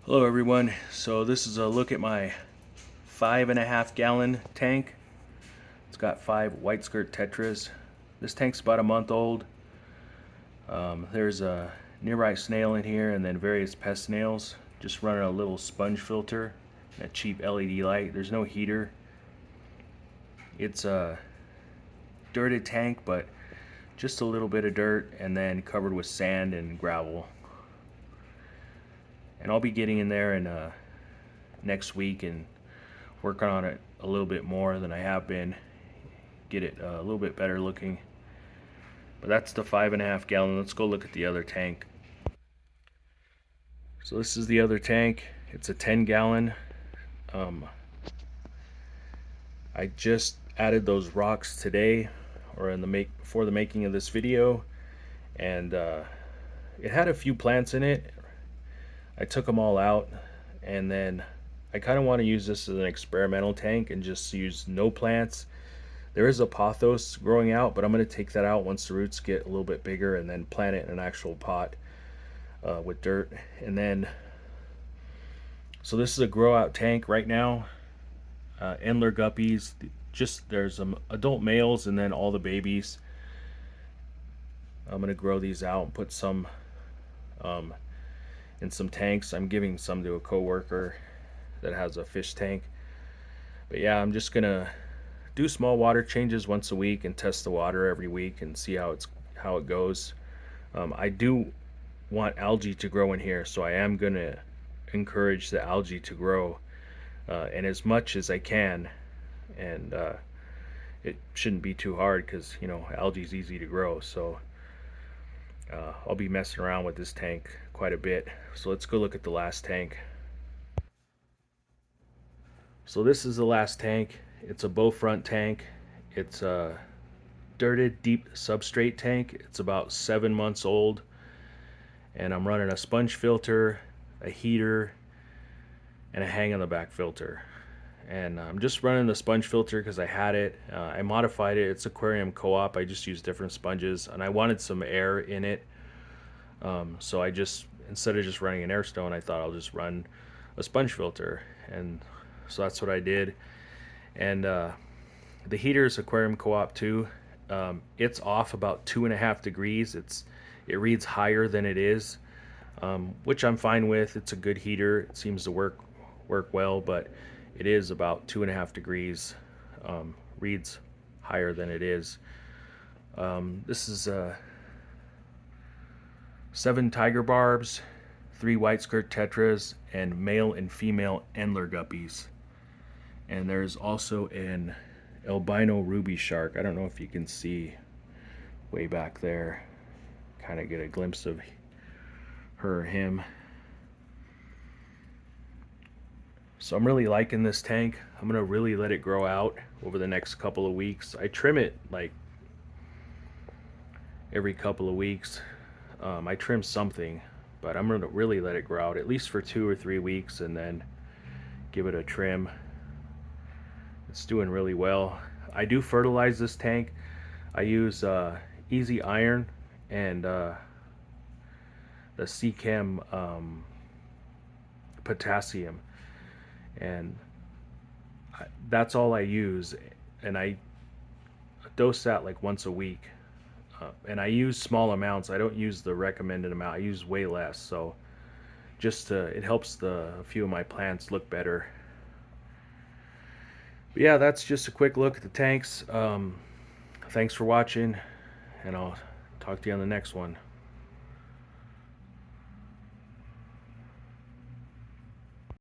Hello everyone. So this is a look at my 5.5 gallon tank. It's got 5 white skirt tetras. This tank's about a month old. There's a nearby snail in here and then various pest snails. Just running a little sponge filter and a cheap LED light. There's no heater. It's a dirted tank, but just a little bit of dirt and then covered with sand and gravel. And I'll be getting in there next week and working on it a little bit more than I have been, get it a little bit better looking. But that's the 5.5 gallon. Let's go look at the other tank. So this is the other tank. It's a 10 gallon. I just added those rocks today, or before the making of this video, and it had a few plants in it. I took them all out, and then I kind of want to use this as an experimental tank and just use no plants. There is a pothos growing out, but I'm going to take that out once the roots get a little bit bigger and then plant it in an actual pot with dirt. And then, so this is a grow out tank right now. Endler guppies, there's some adult males and then all the babies. I'm going to grow these out and put some in some tanks. I'm giving some to a coworker that has a fish tank. But yeah, I'm just gonna do small water changes once a week and test the water every week and see how it goes. I do want algae to grow in here, so I am gonna encourage the algae to grow and as much as I can. And it shouldn't be too hard because algae is easy to grow. So I'll be messing around with this tank quite a bit. So let's go look at the last tank. So this is the last tank. It's a bow front tank. It's a dirted deep substrate tank. It's about 7 months old, and I'm running a sponge filter, a heater, and a hang on the back filter. And I'm just running the sponge filter because I had it. I modified it. It's Aquarium Co-op. I just used different sponges, and I wanted some air in it. So I just, instead of just running an air stone, I thought I'll just run a sponge filter. And so that's what I did. And the heater is Aquarium Co-op too. It's off about 2.5 degrees. It reads higher than it is, which I'm fine with. It's a good heater. It seems to work well, but it is about 2.5 degrees. Reads higher than it is. This is 7 tiger barbs, 3 white skirt tetras, and male and female Endler guppies. And there's also an albino ruby shark. I don't know if you can see way back there. Kind of get a glimpse of her or him. So I'm really liking this tank. I'm gonna really let it grow out over the next couple of weeks. I trim it like every couple of weeks. I trim something, but I'm gonna really let it grow out at least for 2 or 3 weeks and then give it a trim. It's doing really well. I do fertilize this tank. I use Easy Iron and the Seachem potassium, and that's all I use. And I dose that like once a week. And I use small amounts. I don't use the recommended amount. I use way less. So it helps a few of my plants look better. But yeah, that's just a quick look at the tanks. Thanks for watching, and I'll talk to you on the next one.